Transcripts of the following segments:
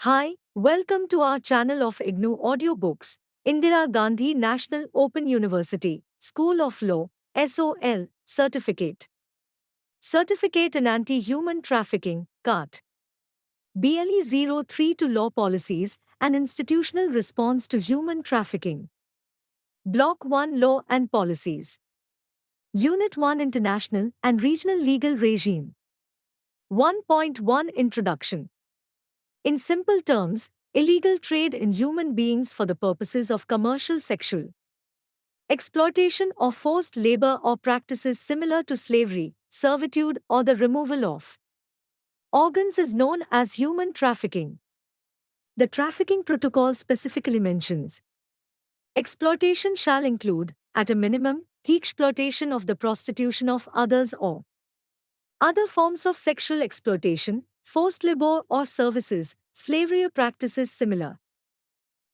Hi, welcome to our channel of IGNOU audiobooks, Indira Gandhi National Open University, School of Law, SOL, Certificate. Certificate in Anti-Human Trafficking, CAHT. BLE 03 to Law Policies and Institutional Response to Human Trafficking. Block-1 Law and Policies. Unit-1 International and Regional Legal Regime. 1.1 Introduction. In simple terms, illegal trade in human beings for the purposes of commercial sexual exploitation or forced labor or practices similar to slavery, servitude, or the removal of organs is known as human trafficking. The Trafficking Protocol specifically mentions exploitation shall include, at a minimum, the exploitation of the prostitution of others or other forms of sexual exploitation, forced labor or services, slavery or practices similar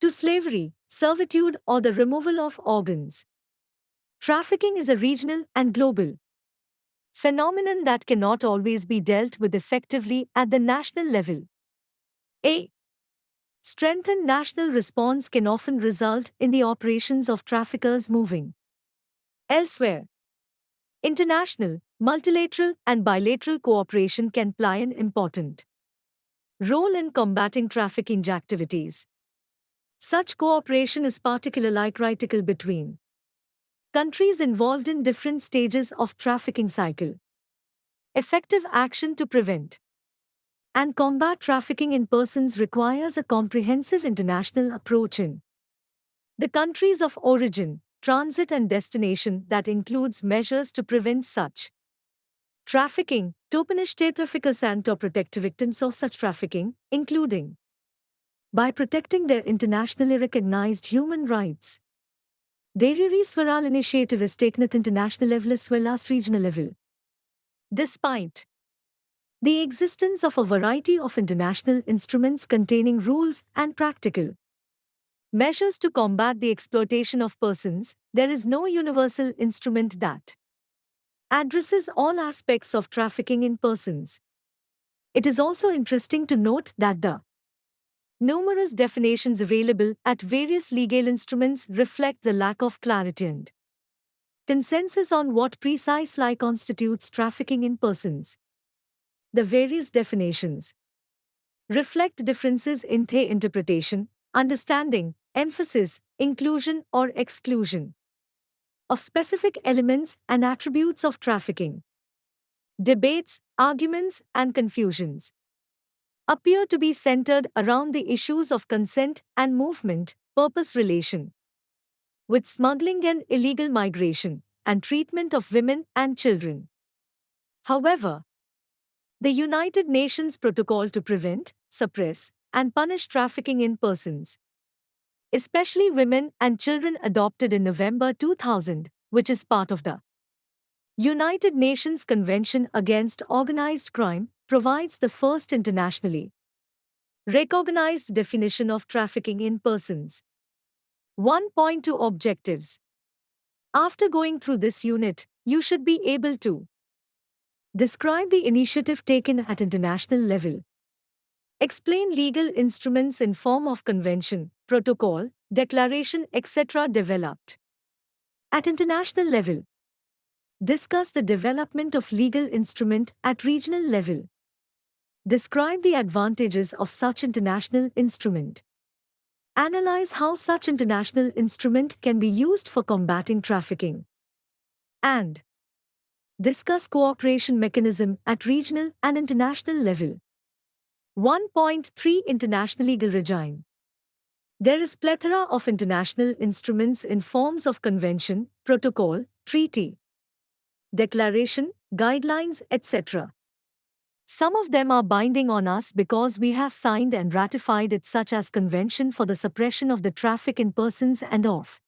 to slavery, servitude, or the removal of organs. Trafficking is a regional and global phenomenon that cannot always be dealt with effectively at the national level. A strengthened national response can often result in the operations of traffickers moving elsewhere. International, multilateral, and bilateral cooperation can play an important role in combating trafficking activities. Such cooperation is particularly critical between countries involved in different stages of trafficking cycle. Effective action to prevent and combat trafficking in persons requires a comprehensive international approach in the countries of origin, transit and destination that includes measures to prevent such trafficking, to punish state traffickers and to protect victims of such trafficking, including by protecting their internationally recognized human rights. Their Swaral initiative is taken at international level as well as regional level. Despite the existence of a variety of international instruments containing rules and practical measures to combat the exploitation of persons, there is no universal instrument that addresses all aspects of trafficking in persons. It is also interesting to note that the numerous definitions available at various legal instruments reflect the lack of clarity and consensus on what precisely constitutes trafficking in persons. The various definitions reflect differences in their interpretation, understanding, emphasis, inclusion or exclusion of specific elements and attributes of trafficking. Debates, arguments, and confusions appear to be centered around the issues of consent and movement, purpose relation with smuggling and illegal migration, and treatment of women and children. However, the United Nations Protocol to Prevent, Suppress, and Punish Trafficking in Persons, especially women and children, adopted in November 2000, which is part of the United Nations Convention Against Organized Crime, provides the first internationally recognized definition of trafficking in persons. 1.2 Objectives. After going through this unit, you should be able to describe the initiative taken at international level, explain legal instruments in form of convention, protocol, declaration, etc. developed at international level, discuss the development of legal instrument at regional level, describe the advantages of such international instrument, analyze how such international instrument can be used for combating trafficking, and discuss cooperation mechanism at regional and international level. 1.3 International Legal Regime. There is plethora of international instruments in forms of convention, protocol, treaty, declaration, guidelines, etc. Some of them are binding on us because we have signed and ratified it, such as Convention for the Suppression of the Traffic in Persons and of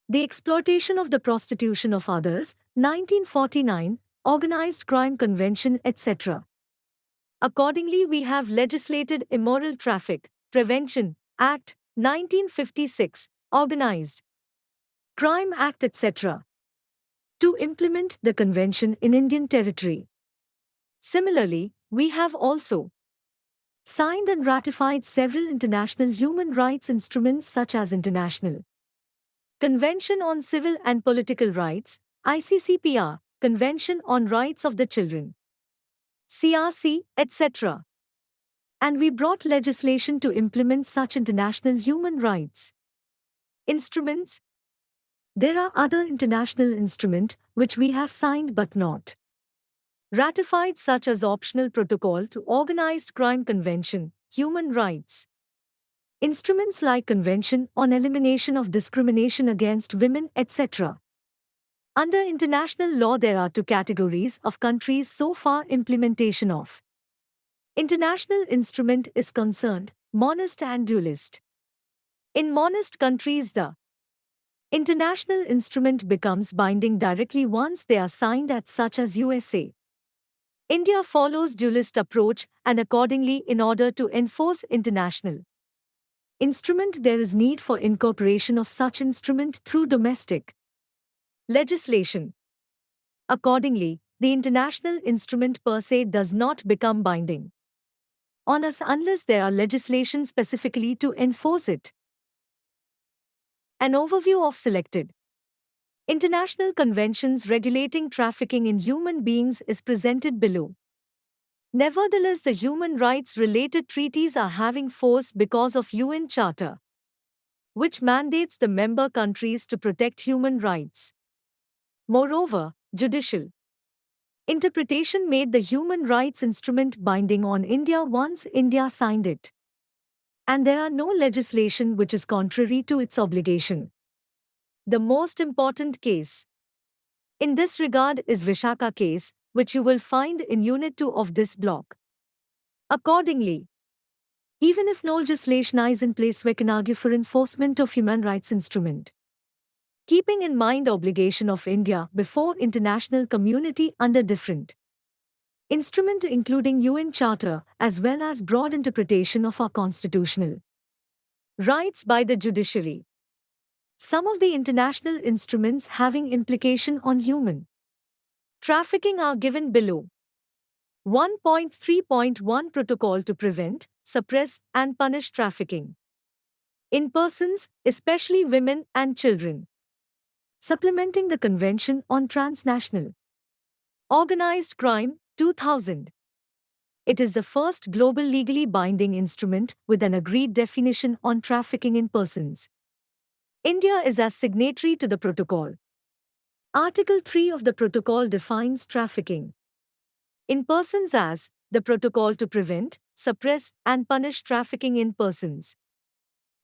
the Exploitation of the Prostitution of Others, 1949, Organized Crime Convention, etc. Accordingly, we have legislated Immoral Traffic Prevention Act, 1956, Organized Crime Act, etc. to implement the convention in Indian territory. Similarly, we have also Signed and ratified several international human rights instruments such as International Convention on Civil and Political Rights, ICCPR, Convention on Rights of the Children, CRC, etc. And we brought legislation to implement such international human rights instruments. There are other international instruments which we have signed but not ratified, such as Optional Protocol to Organized Crime Convention, Human Rights. Instruments like Convention on Elimination of Discrimination Against Women, etc. Under international law, there are two categories of countries so far implementation of international instrument is concerned: monist and dualist. In monist countries, the international instrument becomes binding directly once they are signed, at such as USA. India follows dualist approach, and accordingly, in order to enforce international instrument, there is need for incorporation of such instrument through domestic legislation. Accordingly, the international instrument per se does not become binding on us unless there are legislation specifically to enforce it. An overview of selected international conventions regulating trafficking in human beings is presented below. Nevertheless, the human rights-related treaties are having force because of UN Charter, which mandates the member countries to protect human rights. Moreover, judicial interpretation made the human rights instrument binding on India once India signed it. And there are no legislation which is contrary to its obligation. The most important case in this regard is Vishaka case, which you will find in Unit 2 of this block. Accordingly, even if no legislation is in place, we can argue for enforcement of human rights instrument, keeping in mind obligation of India before international community under different instrument including UN Charter as well as broad interpretation of our constitutional rights by the judiciary. Some of the international instruments having implication on human trafficking are given below. 1.3.1 Protocol to Prevent, Suppress and Punish Trafficking in Persons, especially women and children. Supplementing the Convention on Transnational Organized Crime, 2000. It is the first global legally binding instrument with an agreed definition on trafficking in persons. India is as signatory to the protocol. Article 3 of the protocol defines trafficking in persons as the protocol to prevent, suppress, and punish trafficking in persons,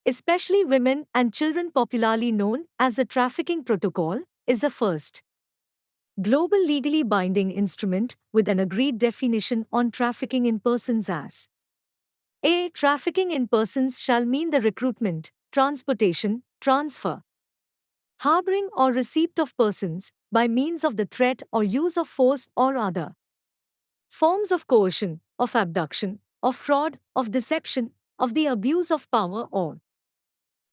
especially women and children, popularly known as the Trafficking Protocol, is the first global legally binding instrument with an agreed definition on trafficking in persons as a. Trafficking in persons shall mean the recruitment, transportation, transfer, harboring or receipt of persons by means of the threat or use of force or other forms of coercion, of abduction, of fraud, of deception, of the abuse of power or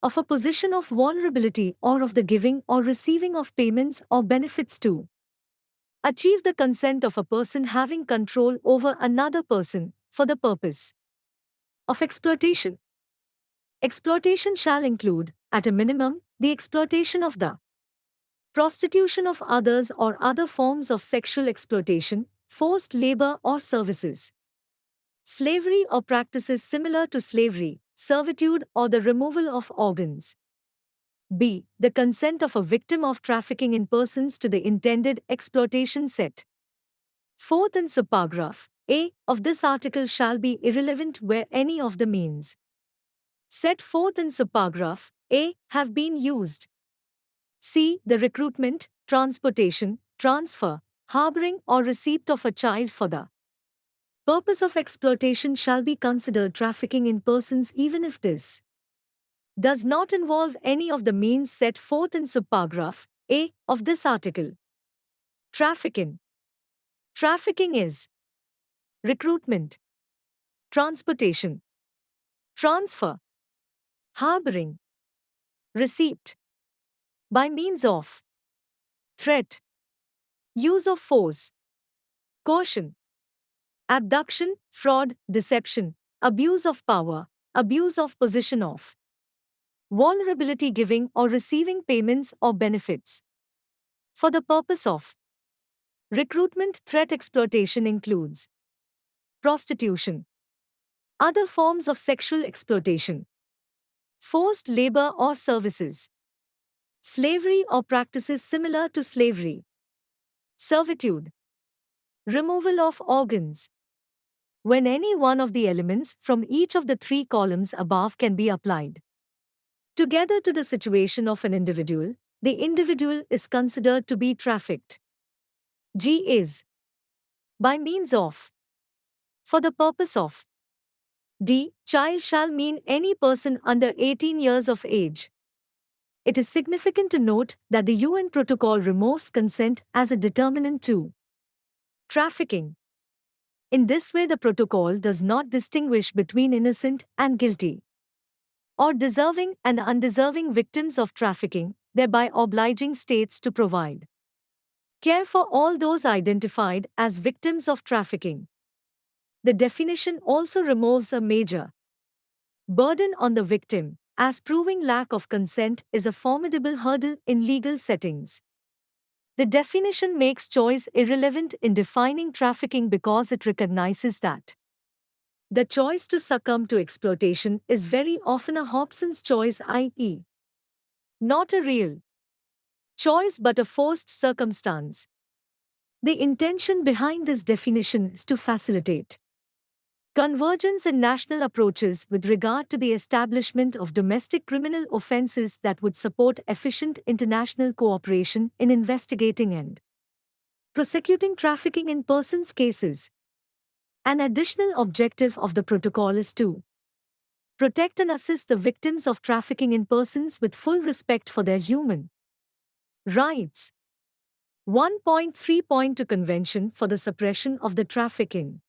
of a position of vulnerability or of the giving or receiving of payments or benefits to achieve the consent of a person having control over another person for the purpose of exploitation. Exploitation shall include, at a minimum, the exploitation of the prostitution of others or other forms of sexual exploitation, forced labor or services, slavery or practices similar to slavery, servitude or the removal of organs. B. The consent of a victim of trafficking in persons to the intended exploitation set forth in subparagraph A of this article shall be irrelevant where any of the means set forth in subparagraph A have been used. C. The recruitment, transportation, transfer, harboring or receipt of a child for the purpose of exploitation shall be considered trafficking in persons even if this does not involve any of the means set forth in subparagraph A of this article. Trafficking. Trafficking is recruitment, transportation, transfer, harboring, receipt, by means of threat, use of force, coercion, abduction, fraud, deception, abuse of power, abuse of position of vulnerability, giving or receiving payments or benefits for the purpose of recruitment. Threat exploitation includes prostitution, other forms of sexual exploitation, forced labor or services, slavery or practices similar to slavery, servitude, removal of organs. When any one of the elements from each of the three columns above can be applied together to the situation of an individual, the individual is considered to be trafficked. G is by means of, for the purpose of. D. Child shall mean any person under 18 years of age. It is significant to note that the UN Protocol removes consent as a determinant to trafficking. In this way, the Protocol does not distinguish between innocent and guilty, or deserving and undeserving victims of trafficking, thereby obliging states to provide care for all those identified as victims of trafficking. The definition also removes a major burden on the victim, as proving lack of consent is a formidable hurdle in legal settings. The definition makes choice irrelevant in defining trafficking because it recognizes that the choice to succumb to exploitation is very often a Hobson's choice, i.e., not a real choice but a forced circumstance. The intention behind this definition is to facilitate convergence in national approaches with regard to the establishment of domestic criminal offenses that would support efficient international cooperation in investigating and prosecuting trafficking in persons cases. An additional objective of the protocol is to protect and assist the victims of trafficking in persons with full respect for their human rights. 1.3.2 Convention for the Suppression of the Trafficking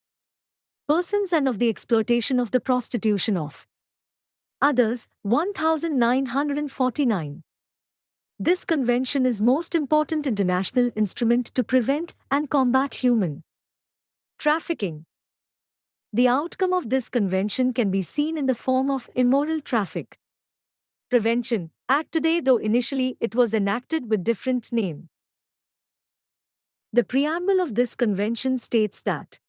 persons and of the exploitation of the prostitution of others, 1949. This convention is most important international instrument to prevent and combat human trafficking. The outcome of this convention can be seen in the form of Immoral Traffic Prevention Act today, though initially it was enacted with different name. The preamble of this convention states that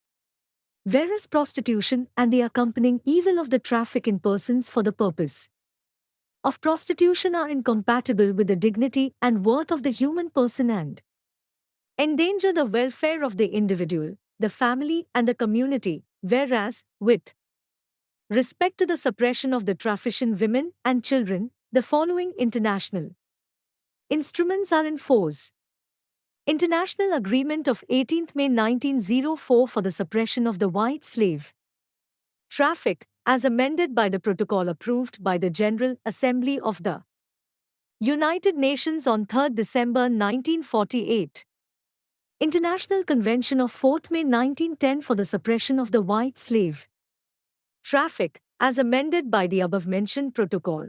whereas prostitution and the accompanying evil of the traffic in persons for the purpose of prostitution are incompatible with the dignity and worth of the human person and endanger the welfare of the individual, the family and the community, whereas, with respect to the suppression of the trafficking women and children, the following international instruments are in force. International Agreement of 18 May 1904 for the suppression of the white slave traffic, as amended by the protocol approved by the General Assembly of the United Nations on 3 December 1948. International Convention of 4 May 1910 for the suppression of the white slave traffic, as amended by the above-mentioned protocol.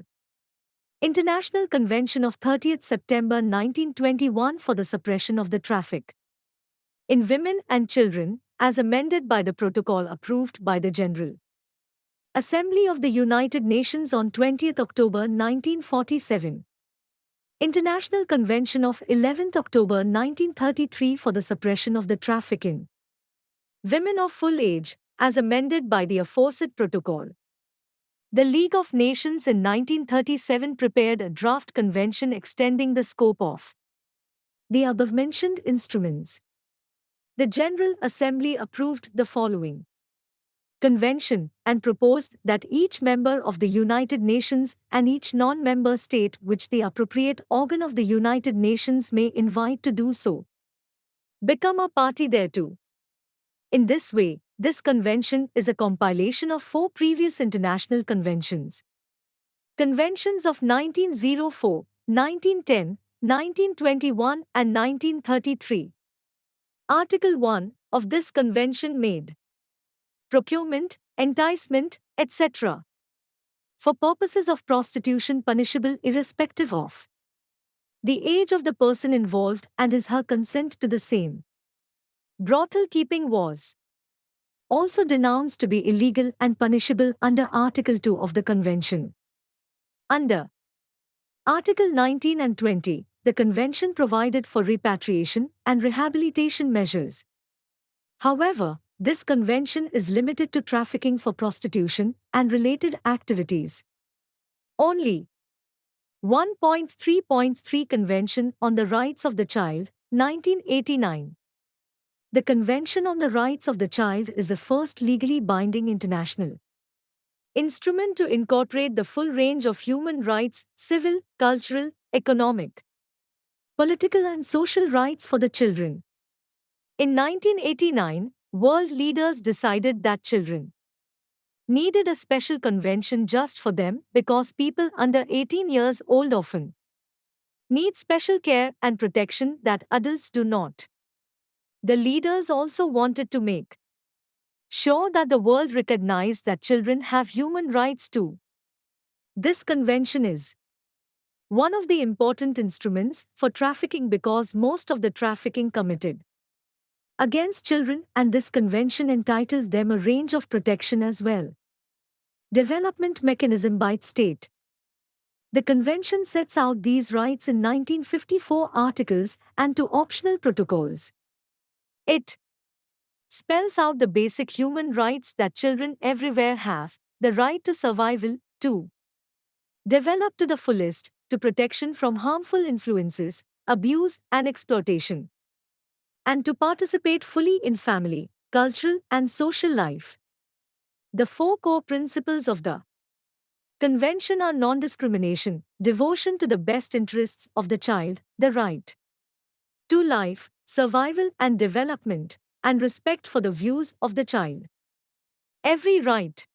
International Convention of 30 September 1921 for the suppression of the traffic in women and children, as amended by the protocol approved by the General Assembly of the United Nations on 20 October 1947. International Convention of 11 October 1933 for the suppression of the traffic in women of full age, as amended by the aforesaid protocol. The League of Nations in 1937 prepared a draft convention extending the scope of the above-mentioned instruments. The General Assembly approved the following convention and proposed that each member of the United Nations and each non-member state which the appropriate organ of the United Nations may invite to do so become a party thereto. In this way, this convention is a compilation of 4 previous international conventions. Conventions of 1904, 1910, 1921 and 1933. Article 1 of this convention made procurement, enticement, etc. for purposes of prostitution punishable irrespective of the age of the person involved and his/her consent to the same. Brothel keeping was also denounced to be illegal and punishable under Article 2 of the Convention. Under Article 19 and 20, the Convention provided for repatriation and rehabilitation measures. However, this convention is limited to trafficking for prostitution and related activities. Only 1.3.3 Convention on the Rights of the Child, 1989. The Convention on the Rights of the Child is the first legally binding international instrument to incorporate the full range of human rights, civil, cultural, economic, political and social rights for the children. In 1989, world leaders decided that children needed a special convention just for them because people under 18 years old often need special care and protection that adults do not. The leaders also wanted to make sure that the world recognized that children have human rights too. This convention is one of the important instruments for trafficking because most of the trafficking committed against children, and this convention entitled them a range of protection as well. Development mechanism by its state. The convention sets out these rights in 1954 articles and 2 optional protocols. It spells out the basic human rights that children everywhere have, the right to survival, to develop to the fullest, to protection from harmful influences, abuse and exploitation, and to participate fully in family, cultural and social life. The 4 core principles of the Convention are non-discrimination, devotion to the best interests of the child, the right to life, survival and development, and respect for the views of the child. Every right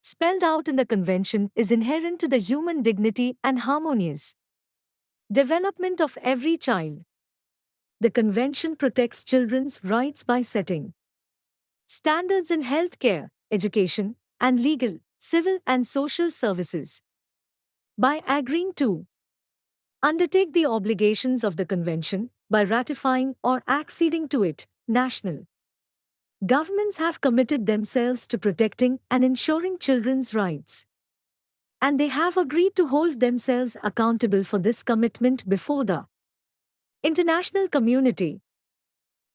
spelled out in the Convention is inherent to the human dignity and harmonious development of every child. The Convention protects children's rights by setting standards in healthcare, education, and legal, civil and social services. By agreeing to undertake the obligations of the Convention, by ratifying or acceding to it, national governments have committed themselves to protecting and ensuring children's rights. And they have agreed to hold themselves accountable for this commitment before the international community.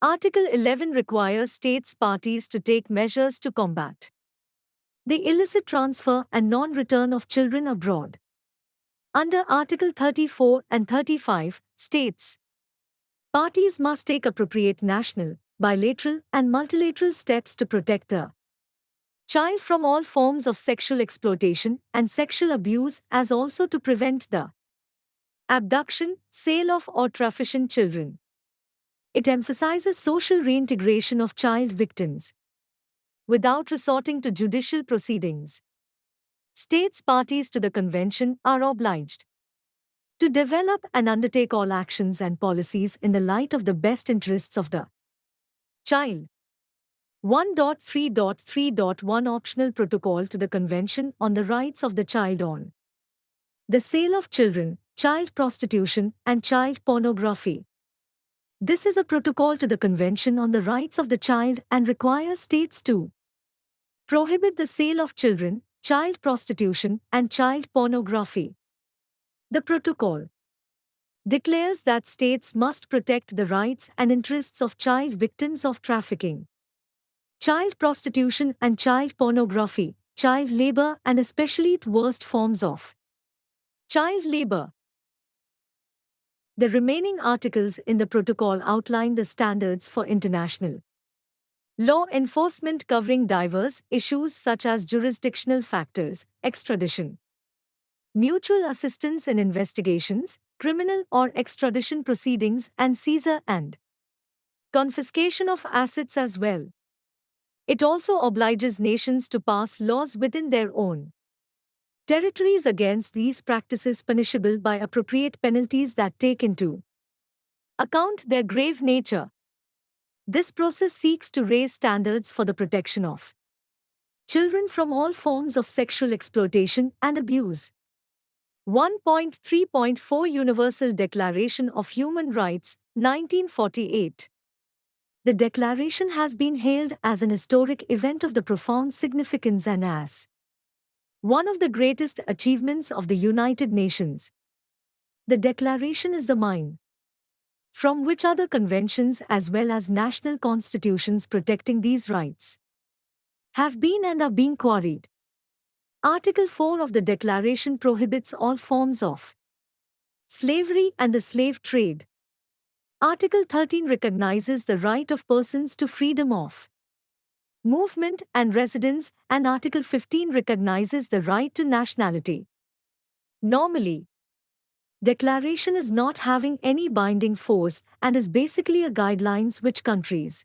Article 11 requires states parties to take measures to combat the illicit transfer and non-return of children abroad. Under Article 34 and 35, states parties must take appropriate national, bilateral and multilateral steps to protect the child from all forms of sexual exploitation and sexual abuse, as also to prevent the abduction, sale of or trafficking children. It emphasizes social reintegration of child victims without resorting to judicial proceedings. States parties to the Convention are obliged to develop and undertake all actions and policies in the light of the best interests of the child. 1.3.3.1 Optional Protocol to the Convention on the Rights of the Child on the Sale of Children, Child Prostitution and Child Pornography. This is a protocol to the Convention on the Rights of the Child and requires states to prohibit the sale of children, child prostitution and child pornography. The protocol declares that states must protect the rights and interests of child victims of trafficking, child prostitution and child pornography, child labor and especially its worst forms of child labor. The remaining articles in the protocol outline the standards for international law enforcement covering diverse issues such as jurisdictional factors, extradition, mutual assistance in investigations, criminal or extradition proceedings and seizure and confiscation of assets as well. It also obliges nations to pass laws within their own territories against these practices punishable by appropriate penalties that take into account their grave nature. This process seeks to raise standards for the protection of children from all forms of sexual exploitation and abuse. 1.3.4 Universal Declaration of Human Rights, 1948. The declaration has been hailed as an historic event of the profound significance and as one of the greatest achievements of the United Nations. The declaration is the mine from which other conventions as well as national constitutions protecting these rights have been and are being quarried. Article 4 of the Declaration prohibits all forms of slavery and the slave trade. Article 13 recognizes the right of persons to freedom of movement and residence, and Article 15 recognizes the right to nationality. Normally, Declaration is not having any binding force and is basically a guidelines which countries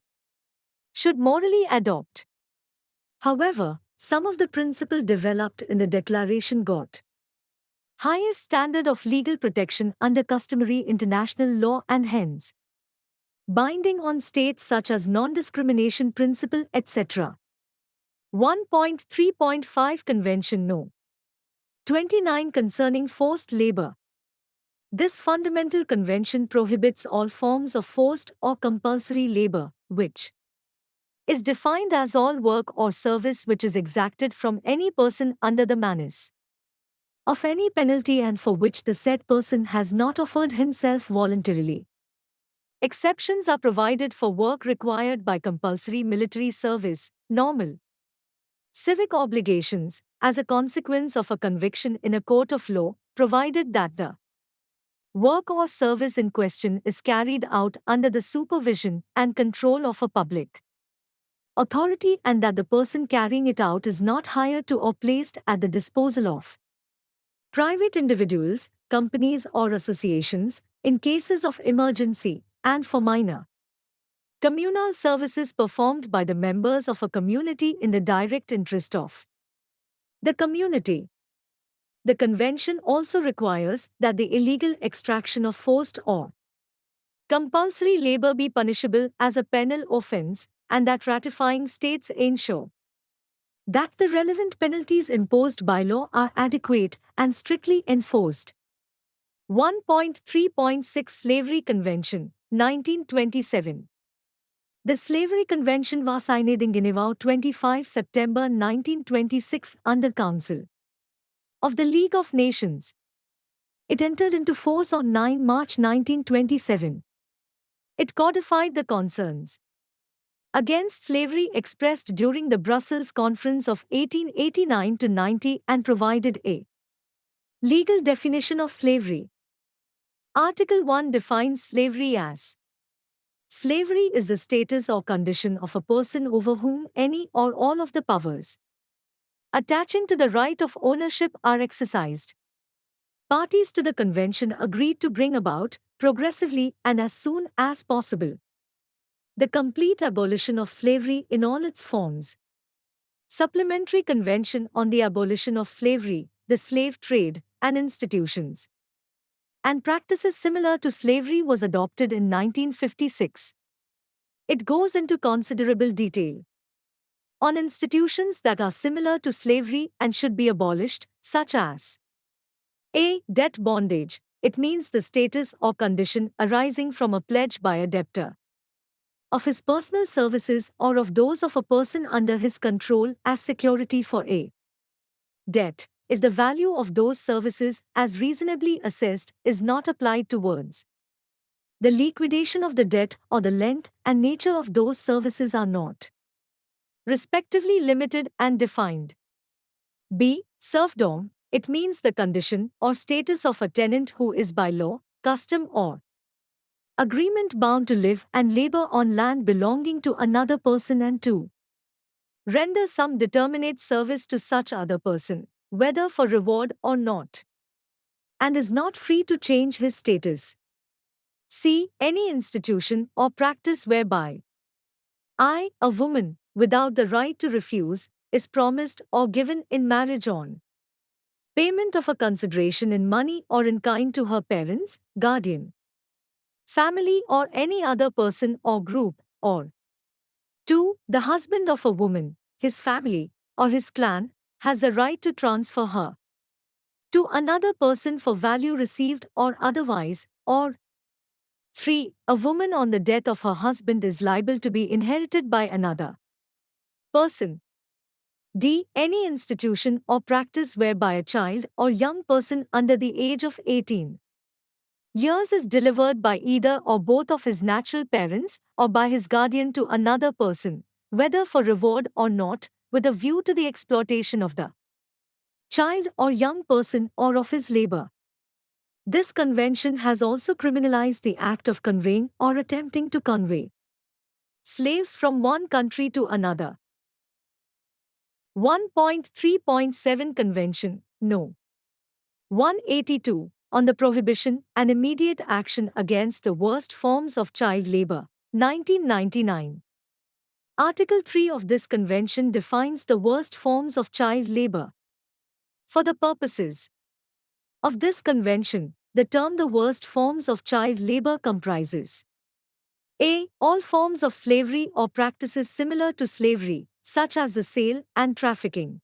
should morally adopt. However, some of the principle developed in the Declaration got highest standard of legal protection under customary international law and hence binding on states such as non-discrimination principle etc. 1.3.5 Convention No. 29 concerning forced labor. This fundamental convention prohibits all forms of forced or compulsory labor, which is defined as all work or service which is exacted from any person under the menace of any penalty and for which the said person has not offered himself voluntarily. Exceptions are provided for work required by compulsory military service, normal civic obligations, as a consequence of a conviction in a court of law, provided that the work or service in question is carried out under the supervision and control of a public authority and that the person carrying it out is not hired to or placed at the disposal of private individuals, companies or associations, in cases of emergency, and for minor communal services performed by the members of a community in the direct interest of the community. The Convention also requires that the illegal extraction of forced or compulsory labor be punishable as a penal offense and that ratifying states ensure that the relevant penalties imposed by law are adequate and strictly enforced. 1.3.6 Slavery Convention, 1927. The Slavery Convention was signed in Geneva 25 September 1926 under Council of the League of Nations. It entered into force on 9 March 1927. It codified the concerns against slavery expressed during the Brussels Conference of 1889-90 and provided a legal definition of slavery. Article 1 defines slavery as slavery is the status or condition of a person over whom any or all of the powers attaching to the right of ownership are exercised. Parties to the convention agreed to bring about, progressively and as soon as possible, the complete abolition of slavery in all its forms. Supplementary Convention on the Abolition of Slavery, the Slave Trade, and Institutions and Practices Similar to Slavery was adopted in 1956. It goes into considerable detail on institutions that are similar to slavery and should be abolished, such as a. Debt bondage. It means the status or condition arising from a pledge by a debtor of his personal services or of those of a person under his control as security for a debt, if the value of those services as reasonably assessed is not applied towards the liquidation of the debt or the length and nature of those services are not respectively limited and defined. B. Serfdom. It means the condition or status of a tenant who is by law, custom or agreement bound to live and labor on land belonging to another person and to render some determinate service to such other person, whether for reward or not, and is not free to change his status. C. Any institution or practice whereby I, a woman, without the right to refuse, is promised or given in marriage on payment of a consideration in money or in kind to her parents, guardian, family or any other person or group, or 2. The husband of a woman, his family, or his clan, has the right to transfer her to another person for value received or otherwise, or 3. A woman on the death of her husband is liable to be inherited by another person. D. Any institution or practice whereby a child or young person under the age of 18 years is delivered by either or both of his natural parents or by his guardian to another person, whether for reward or not, with a view to the exploitation of the child or young person or of his labor. This convention has also criminalized the act of conveying or attempting to convey slaves from one country to another. 1.3.7 Convention, No. 182, on the prohibition and immediate action against the worst forms of child labor, 1999. Article 3 of this convention defines the worst forms of child labor. For the purposes of this convention, the term the worst forms of child labor comprises a. All forms of slavery or practices similar to slavery, such as the sale and trafficking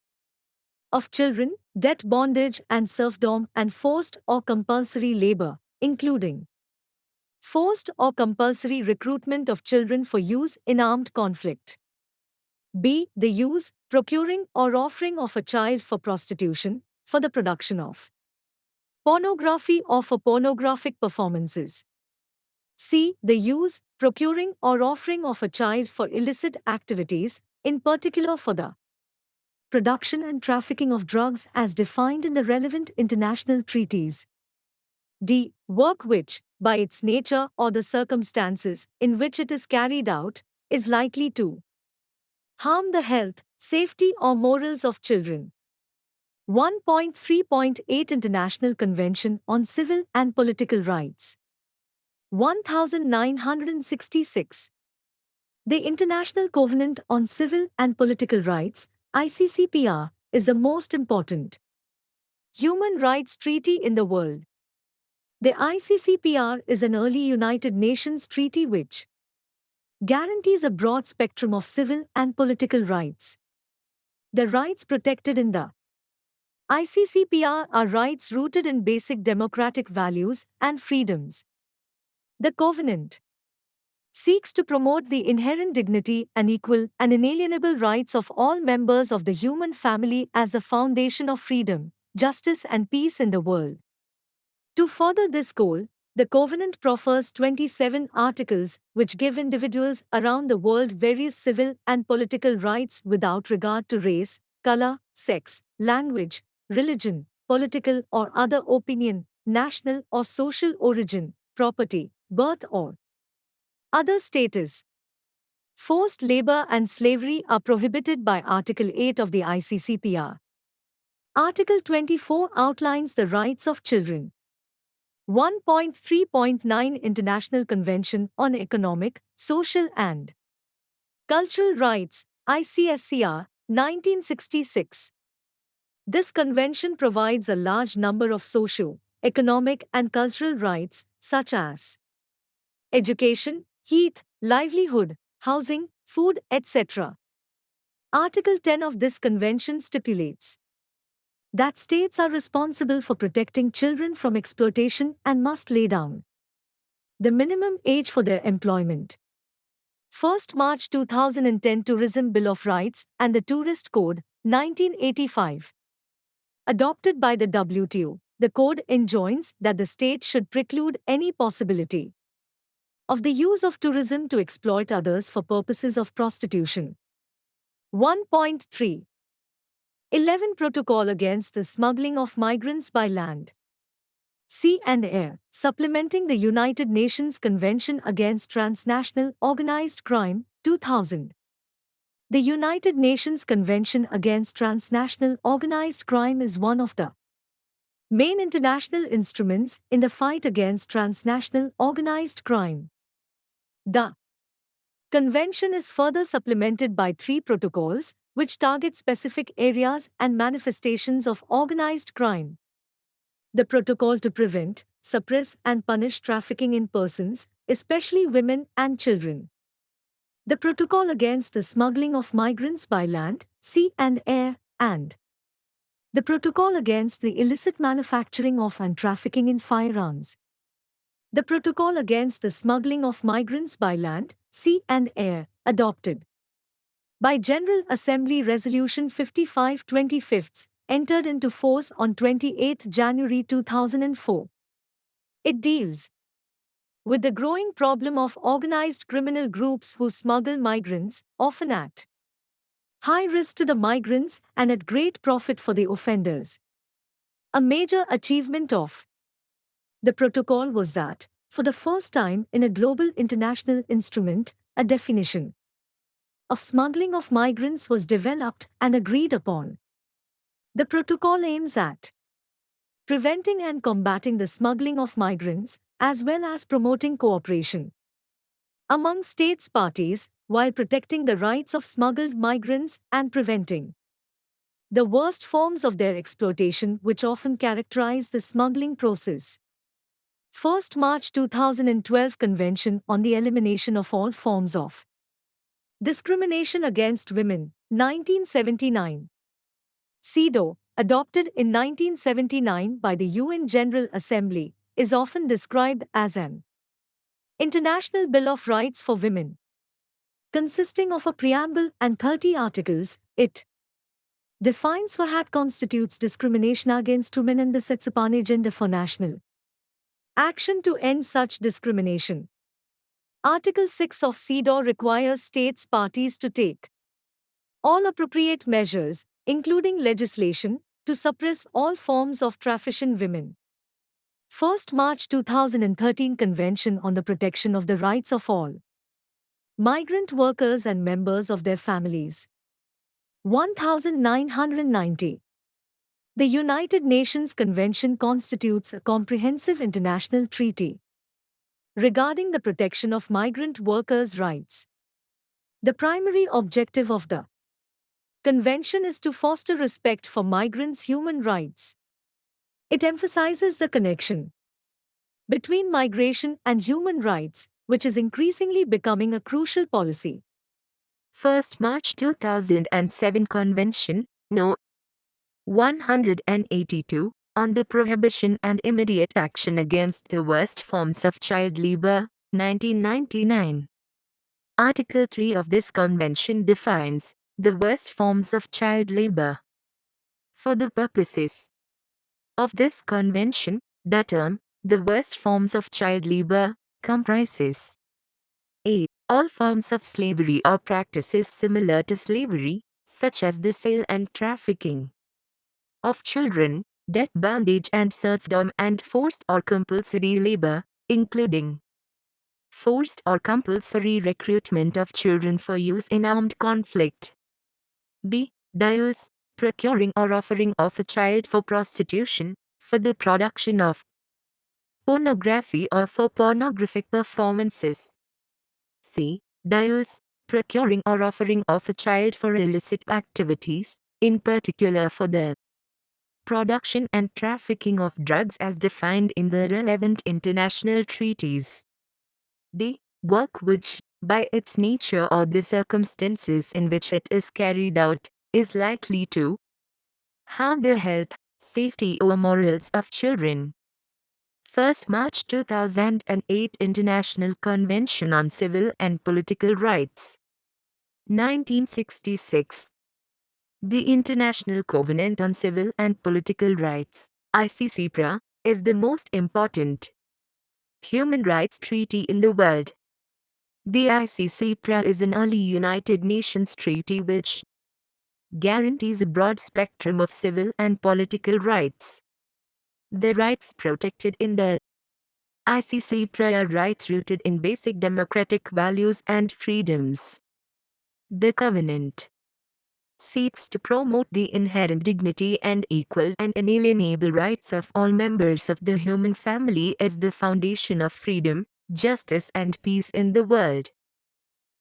of children, debt bondage and serfdom, and forced or compulsory labor, including forced or compulsory recruitment of children for use in armed conflict. B. The use, procuring or offering of a child for prostitution, for the production of pornography or for pornographic performances. C. The use, procuring or offering of a child for illicit activities, in particular for the production and trafficking of drugs as defined in the relevant international treaties. D. Work which, by its nature or the circumstances in which it is carried out, is likely to harm the health, safety or morals of children. 1.3.8 International Convention on Civil and Political Rights. 1966. The International Covenant on Civil and Political Rights, ICCPR, is the most important human rights treaty in the world. The ICCPR is an early United Nations treaty which guarantees a broad spectrum of civil and political rights. The rights protected in the ICCPR are rights rooted in basic democratic values and freedoms. The Covenant seeks to promote the inherent dignity and equal and inalienable rights of all members of the human family as the foundation of freedom, justice and peace in the world. To further this goal, the Covenant proffers 27 articles which give individuals around the world various civil and political rights without regard to race, color, sex, language, religion, political or other opinion, national or social origin, property, birth or other status. Forced labor and slavery are prohibited by Article 8 of the ICCPR. Article 24 outlines the rights of children. 1.3.9 International Convention on Economic, Social and Cultural Rights, ICSCR, 1966. This convention provides a large number of socio, economic and cultural rights, such as education, health, livelihood, housing, food, etc. Article 10 of this convention stipulates that states are responsible for protecting children from exploitation and must lay down the minimum age for their employment. 1st March 2010 Tourism Bill of Rights and the Tourist Code, 1985. Adopted by the WTO, the code enjoins that the state should preclude any possibility of the use of tourism to exploit others for purposes of prostitution. 1.3. 11 Protocol against the smuggling of migrants by land, sea and air, supplementing the United Nations Convention against Transnational Organized Crime, 2000. The United Nations Convention against Transnational Organized Crime is one of the main international instruments in the fight against transnational organized crime. The Convention is further supplemented by 3 protocols, which target specific areas and manifestations of organized crime. The Protocol to prevent, suppress and punish trafficking in persons, especially women and children. The Protocol against the smuggling of migrants by land, sea and air, and the Protocol against the illicit manufacturing of and trafficking in firearms. The Protocol Against the Smuggling of Migrants by Land, Sea and Air, adopted by General Assembly Resolution 55/25, entered into force on 28 January 2004. It deals with the growing problem of organized criminal groups who smuggle migrants, often at high risk to the migrants and at great profit for the offenders. A major achievement of the protocol was that, for the first time in a global international instrument, a definition of smuggling of migrants was developed and agreed upon. The protocol aims at preventing and combating the smuggling of migrants, as well as promoting cooperation among states parties, while protecting the rights of smuggled migrants and preventing the worst forms of their exploitation which often characterize the smuggling process. 1st March 2012 Convention on the Elimination of All Forms of Discrimination Against Women, 1979. CEDAW, adopted in 1979 by the UN General Assembly, is often described as an International Bill of Rights for Women. Consisting of a preamble and 30 articles, it defines what constitutes discrimination against women and the sets upon agenda for national action to end such discrimination. Article 6 of CEDAW requires states parties to take all appropriate measures, including legislation, to suppress all forms of trafficking women. 1st March 2013 Convention on the Protection of the Rights of All Migrant Workers and Members of Their Families. 1990. The United Nations Convention constitutes a comprehensive international treaty regarding the protection of migrant workers' rights. The primary objective of the Convention is to foster respect for migrants' human rights. It emphasizes the connection between migration and human rights, which is increasingly becoming a crucial policy. 1st March 2007 Convention, No. 182, on the prohibition and immediate action against the worst forms of child labor, 1999. Article 3 of this convention defines the worst forms of child labor. For the purposes of this convention, the term, the worst forms of child labor, comprises a. All forms of slavery or practices similar to slavery, such as the sale and trafficking of children, debt bondage and serfdom and forced or compulsory labor, including forced or compulsory recruitment of children for use in armed conflict. B. The use, procuring or offering of a child for prostitution, for the production of pornography or for pornographic performances. C. The use, procuring or offering of a child for illicit activities, in particular for the production and trafficking of drugs as defined in the relevant international treaties. D. Work which, by its nature or the circumstances in which it is carried out, is likely to harm the health, safety or morals of children. 1st March 2008 International Convention on Civil and Political Rights. 1966. The International Covenant on Civil and Political Rights, ICCPR, is the most important human rights treaty in the world. The ICCPR is an early United Nations treaty which guarantees a broad spectrum of civil and political rights. The rights protected in the ICCPR are rights rooted in basic democratic values and freedoms. The Covenant seeks to promote the inherent dignity and equal and inalienable rights of all members of the human family as the foundation of freedom, justice and peace in the world.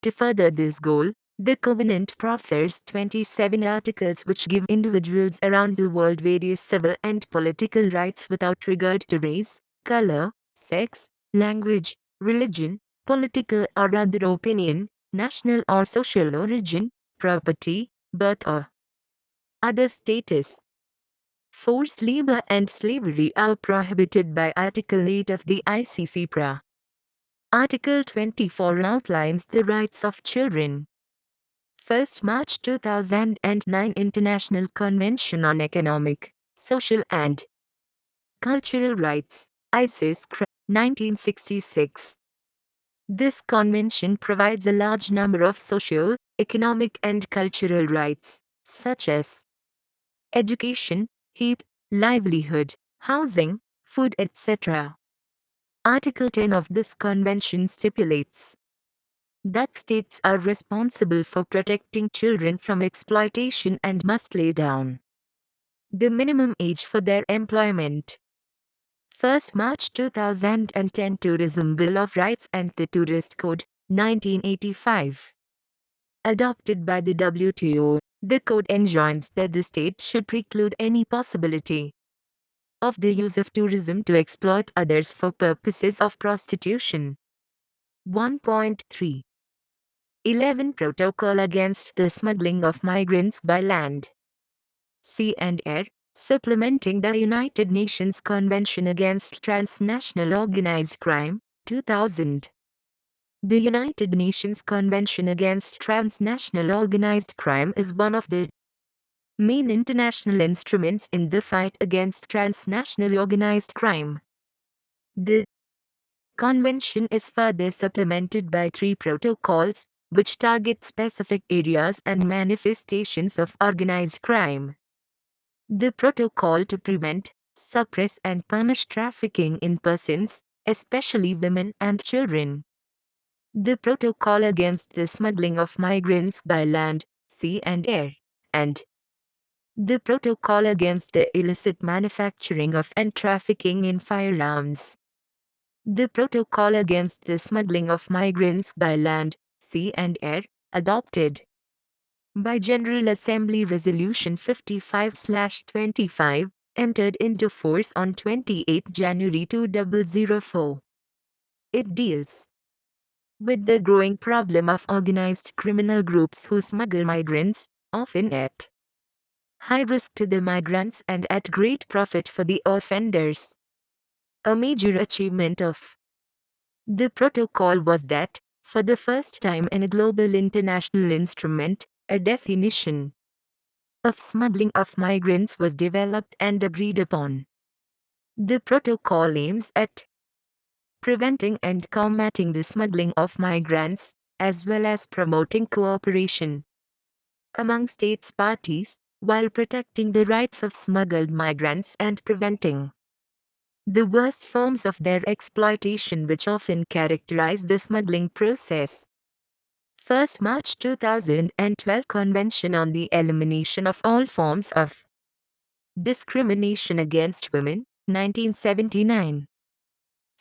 To further this goal, the Covenant proffers 27 articles which give individuals around the world various civil and political rights without regard to race, color, sex, language, religion, political or other opinion, national or social origin, property, birth or other status. Forced labor and slavery are prohibited by Article 8 of the ICCPR. Article 24 outlines the rights of children. 1st March 2009 International Convention on Economic, Social and Cultural Rights, ICIS, 1966. This convention provides a large number of social, economic and cultural rights, such as education, health, livelihood, housing, food, etc. Article 10 of this convention stipulates that states are responsible for protecting children from exploitation and must lay down the minimum age for their employment. 1st March 2010 Tourism Bill of Rights and the Tourist Code, 1985. Adopted by the WTO, the code enjoins that the state should preclude any possibility of the use of tourism to exploit others for purposes of prostitution. 1.3. 11 Protocol against the smuggling of migrants by land, sea and air, supplementing the United Nations Convention against Transnational Organized Crime, 2000. The United Nations Convention against Transnational Organized Crime is one of the main international instruments in the fight against transnational organized crime. The convention is further supplemented by 3 protocols, which target specific areas and manifestations of organized crime. The protocol to prevent, suppress and punish trafficking in persons, especially women and children. The protocol against the smuggling of migrants by land, sea and air, and the protocol against the illicit manufacturing of and trafficking in firearms. The protocol against the smuggling of migrants by land, sea and air, adopted by General Assembly Resolution 55/25, entered into force on 28 January 2004. It deals with the growing problem of organized criminal groups who smuggle migrants, often at high risk to the migrants and at great profit for the offenders. A major achievement of the protocol was that, for the first time in a global international instrument, a definition of smuggling of migrants was developed and agreed upon. The protocol aims at preventing and combating the smuggling of migrants, as well as promoting cooperation among states parties, while protecting the rights of smuggled migrants and preventing the worst forms of their exploitation which often characterize the smuggling process. 1st March 2012 Convention on the Elimination of All Forms of Discrimination Against Women, 1979.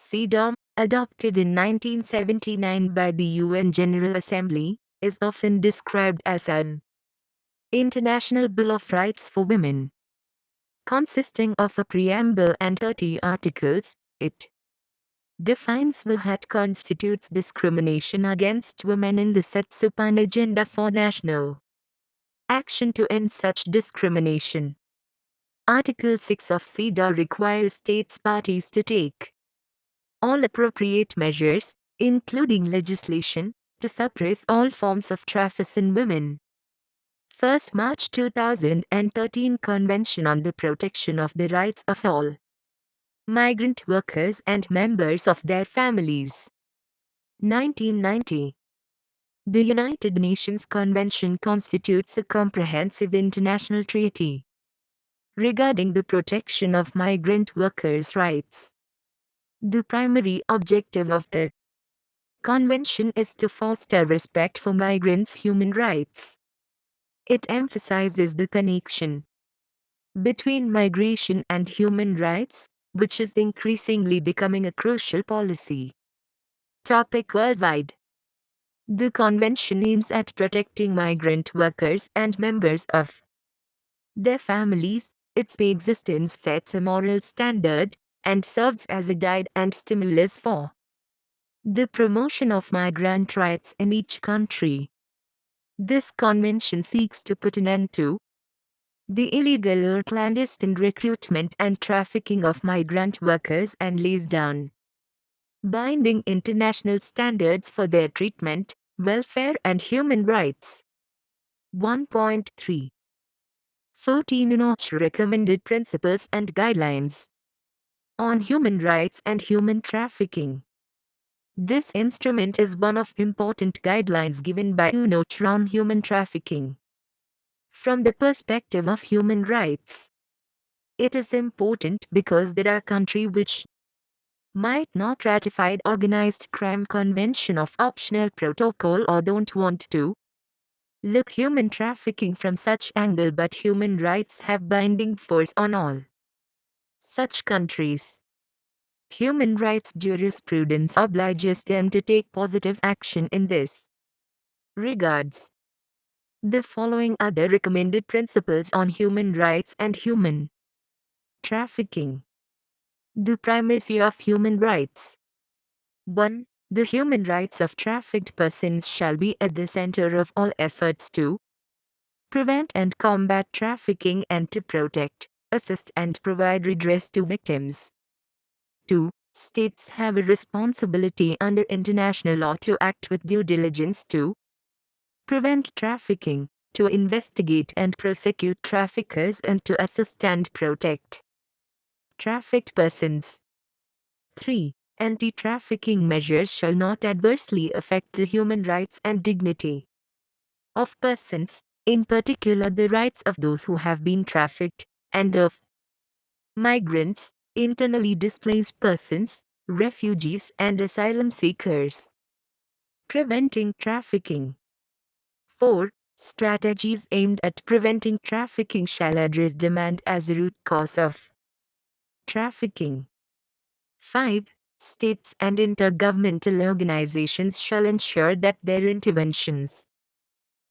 CEDAW, adopted in 1979 by the UN General Assembly, is often described as an International Bill of Rights for Women. Consisting of a preamble and 30 articles, it defines what constitutes discrimination against women in the sets up an agenda for national action to end such discrimination. Article 6 of CEDAW requires states parties to take all appropriate measures, including legislation, to suppress all forms of trafficking in women. 1st March 2013 Convention on the Protection of the Rights of All Migrant Workers and Members of Their Families. 1990. The United Nations Convention constitutes a comprehensive international treaty regarding the protection of migrant workers' rights. The primary objective of the Convention is to foster respect for migrants' human rights. It emphasizes the connection between migration and human rights, which is increasingly becoming a crucial policy topic worldwide. The Convention aims at protecting migrant workers and members of their families. Its existence sets a moral standard and serves as a guide and stimulus for the promotion of migrant rights in each country. This convention seeks to put an end to The illegal or clandestine recruitment and trafficking of migrant workers and lays down binding international standards for their treatment, welfare and human rights. 1.3 14 IGNOU recommended principles and guidelines on human rights and human trafficking. This instrument is one of important guidelines given by IGNOU on human trafficking. From the perspective of human rights, it is important because there are countries which might not ratify the Organized Crime Convention of Optional Protocol or don't want to look human trafficking from such angle, but human rights have binding force on all such countries. Human rights jurisprudence obliges them to take positive action in this regards. The following are the recommended principles on human rights and human trafficking. The primacy of human rights. 1. The human rights of trafficked persons shall be at the center of all efforts to prevent and combat trafficking and to protect, assist and provide redress to victims. 2. States have a responsibility under international law to act with due diligence to prevent trafficking, to investigate and prosecute traffickers and to assist and protect trafficked persons. 3. Anti-trafficking measures shall not adversely affect the human rights and dignity of persons, in particular the rights of those who have been trafficked, and of migrants, internally displaced persons, refugees and asylum seekers. Preventing trafficking. 4. Strategies aimed at preventing trafficking shall address demand as a root cause of trafficking. 5. States and intergovernmental organizations shall ensure that their interventions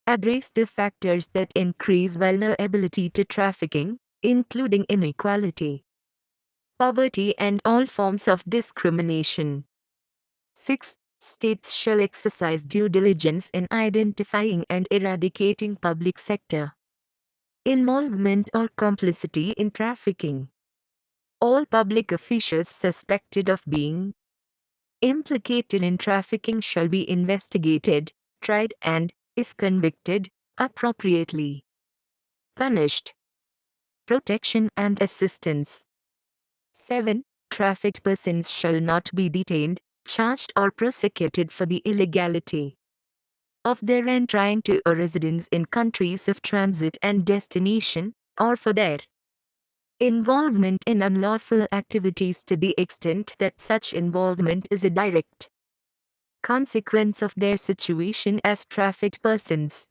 address the factors that increase vulnerability to trafficking, including inequality, poverty and all forms of discrimination. 6. States shall exercise due diligence in identifying and eradicating public sector involvement or complicity in trafficking. All public officials suspected of being implicated in trafficking shall be investigated, tried and, if convicted, appropriately punished. Protection and assistance. 7. Trafficked persons shall not be detained, charged or prosecuted for the illegality of their entry to a residence in countries of transit and destination, or for their involvement in unlawful activities to the extent that such involvement is a direct consequence of their situation as trafficked persons.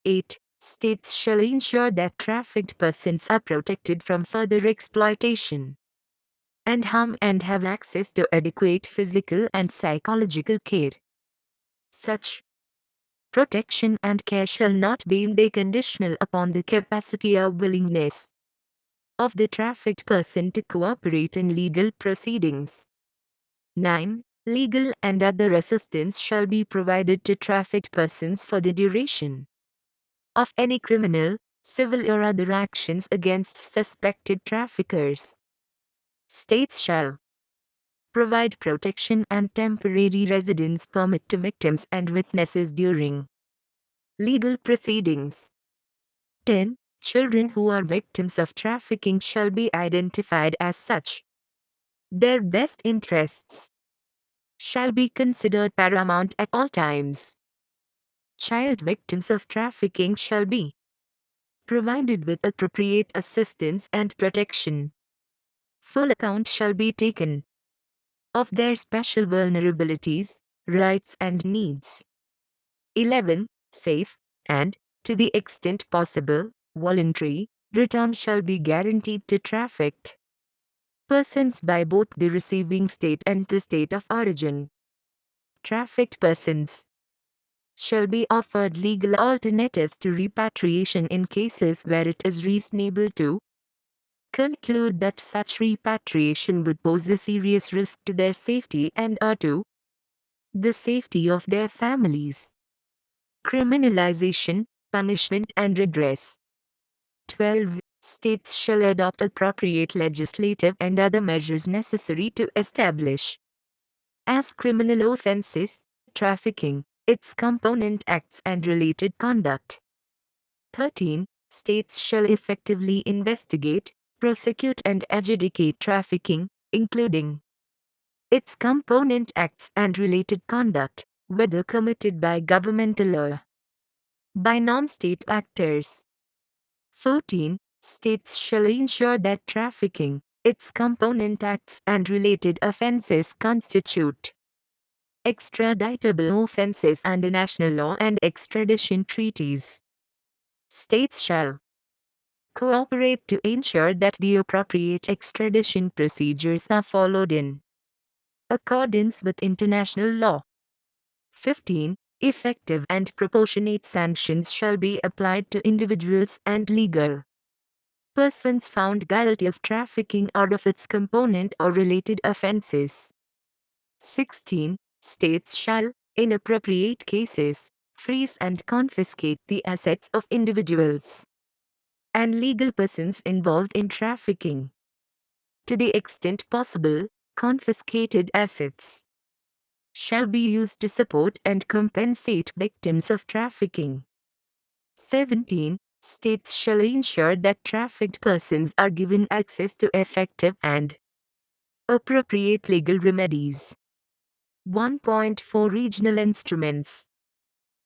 8. States shall ensure that trafficked persons are protected from further exploitation and harm and have access to adequate physical and psychological care. Such protection and care shall not be conditional upon the capacity or willingness of the trafficked person to cooperate in legal proceedings. 9. Legal and other assistance shall be provided to trafficked persons for the duration of any criminal, civil or other actions against suspected traffickers. States shall provide protection and temporary residence permit to victims and witnesses during legal proceedings. 10. Children who are victims of trafficking shall be identified as such. Their best interests shall be considered paramount at all times. Child victims of trafficking shall be provided with appropriate assistance and protection. Full account shall be taken of their special vulnerabilities, rights and needs. 11. Safe, and, to the extent possible, voluntary, return shall be guaranteed to trafficked persons by both the receiving state and the state of origin. Trafficked persons shall be offered legal alternatives to repatriation in cases where it is reasonable to conclude that such repatriation would pose a serious risk to their safety and or to the safety of their families. Criminalization, punishment and redress. 12. States shall adopt appropriate legislative and other measures necessary to establish as criminal offences trafficking, its component acts and related conduct. 13. States shall effectively investigate, prosecute and adjudicate trafficking, including its component acts and related conduct, whether committed by governmental or by non-state actors. 14. States shall ensure that trafficking, its component acts and related offences constitute extraditable offences under national law and extradition treaties. States shall cooperate to ensure that the appropriate extradition procedures are followed in accordance with international law. 15. Effective and proportionate sanctions shall be applied to individuals and legal persons found guilty of trafficking or of its component or related offences. 16. States shall, in appropriate cases, freeze and confiscate the assets of individuals and legal persons involved in trafficking. To the extent possible, confiscated assets shall be used to support and compensate victims of trafficking. 17. States shall ensure that trafficked persons are given access to effective and appropriate legal remedies. 1.4 Regional instruments.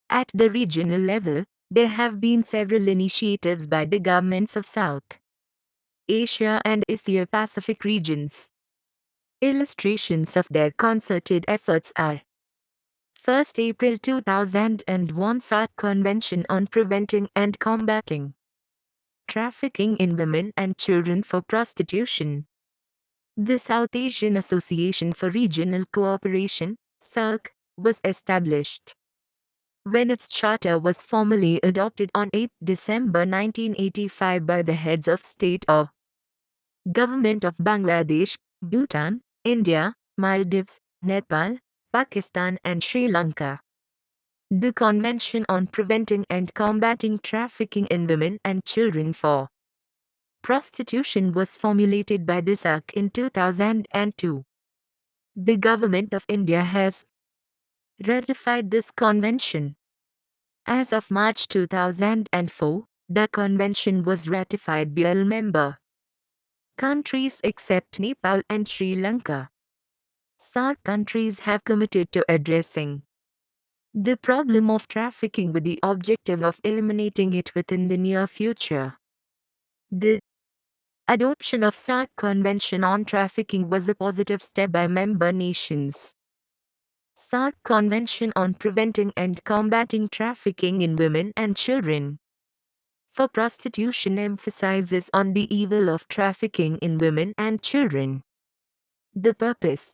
At the regional level, there have been several initiatives by the governments of South Asia and Asia-Pacific regions. Illustrations of their concerted efforts are 1st April 2001 CAHT Convention on Preventing and Combating Trafficking in Women and Children for Prostitution. The South Asian Association for Regional Cooperation, SARC, was established when its charter was formally adopted on 8 December 1985 by the heads of state of government of Bangladesh, Bhutan, India, Maldives, Nepal, Pakistan and Sri Lanka. The Convention on Preventing and Combating Trafficking in Women and Children for Prostitution was formulated by the SARC in 2002. The Government of India has ratified this convention. As of March 2004, the convention was ratified by all member countries except Nepal and Sri Lanka. SARC countries have committed to addressing the problem of trafficking with the objective of eliminating it within the near future. The adoption of SARC Convention on Trafficking was a positive step by member nations. SARC Convention on Preventing and Combating Trafficking in Women and Children for Prostitution emphasizes on the evil of trafficking in women and children. The purpose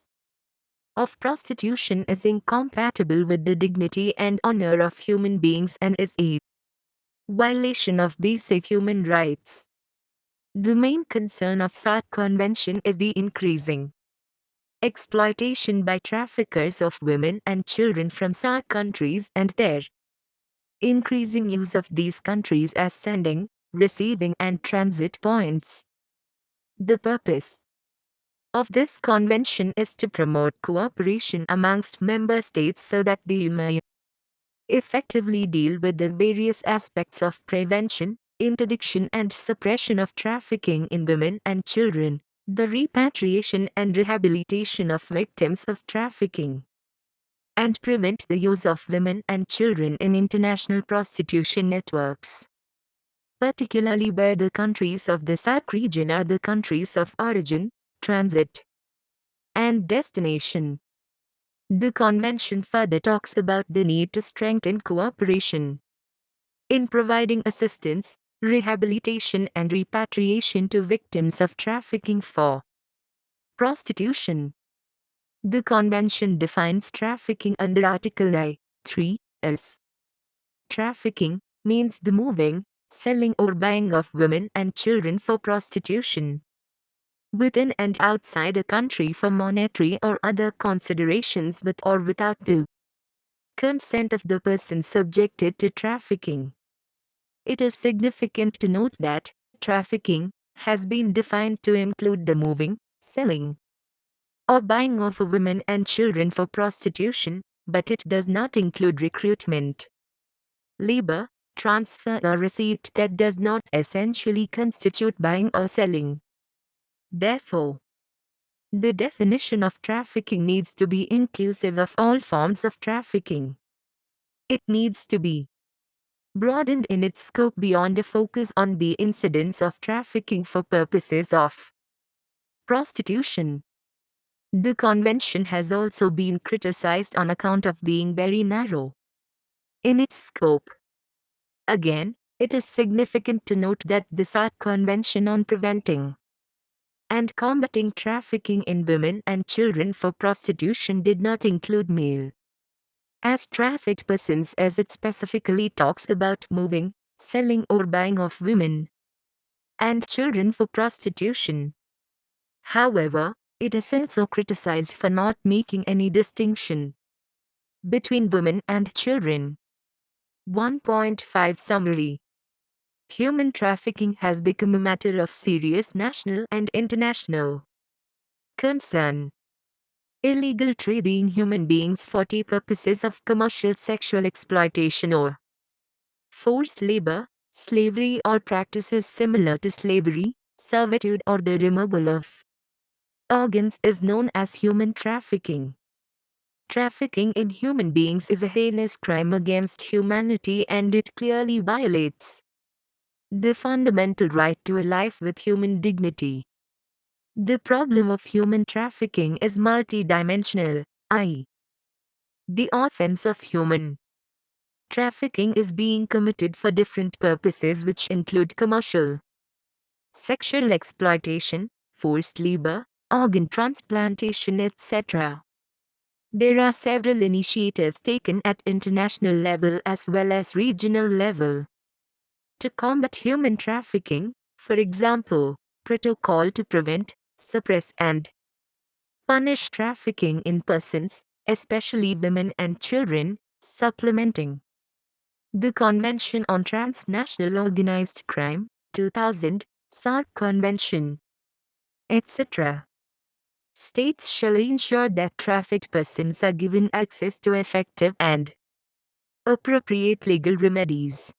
of prostitution is incompatible with the dignity and honor of human beings and is a violation of basic human rights. The main concern of SARC Convention is the increasing exploitation by traffickers of women and children from SARC countries and their increasing use of these countries as sending, receiving and transit points. The purpose of this convention is to promote cooperation amongst member states so that they may effectively deal with the various aspects of prevention, interdiction and suppression of trafficking in women and children, the repatriation and rehabilitation of victims of trafficking, and prevent the use of women and children in international prostitution networks, particularly where the countries of the SAARC region are the countries of origin, transit, and destination. The convention further talks about the need to strengthen cooperation in providing assistance, rehabilitation and repatriation to victims of trafficking for prostitution. The convention defines trafficking under Article I.3 as trafficking means the moving, selling or buying of women and children for prostitution within and outside a country for monetary or other considerations with or without the consent of the person subjected to trafficking. It is significant to note that trafficking has been defined to include the moving, selling, or buying of women and children for prostitution, but it does not include recruitment, labor, transfer or receipt that does not essentially constitute buying or selling. Therefore, the definition of trafficking needs to be inclusive of all forms of trafficking. It needs to be broadened in its scope beyond a focus on the incidence of trafficking for purposes of prostitution. The convention has also been criticized on account of being very narrow in its scope. Again, it is significant to note that the CAHT Convention on Preventing and Combating Trafficking in Women and Children for Prostitution did not include male as trafficked persons, as it specifically talks about moving, selling or buying of women and children for prostitution. However, it is also criticized for not making any distinction between women and children. 1.5 Summary. Human trafficking has become a matter of serious national and international concern. Illegal trade in human beings for the purposes of commercial sexual exploitation or forced labor, slavery or practices similar to slavery, servitude or the removal of organs is known as human trafficking. Trafficking in human beings is a heinous crime against humanity, and it clearly violates the fundamental right to a life with human dignity. The problem of human trafficking is multidimensional, i.e., the offense of human trafficking is being committed for different purposes, which include commercial, sexual exploitation, forced labor, organ transplantation, etc. There are several initiatives taken at international level as well as regional level to combat human trafficking, for example, Protocol to Prevent, Suppress and Punish Trafficking in Persons, especially women and children, supplementing the Convention on Transnational Organized Crime, 2000, SARC Convention, etc. States shall ensure that trafficked persons are given access to effective and appropriate legal remedies.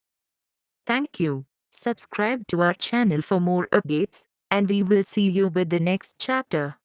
Thank you. Subscribe to our channel for more updates, and we will see you with the next chapter.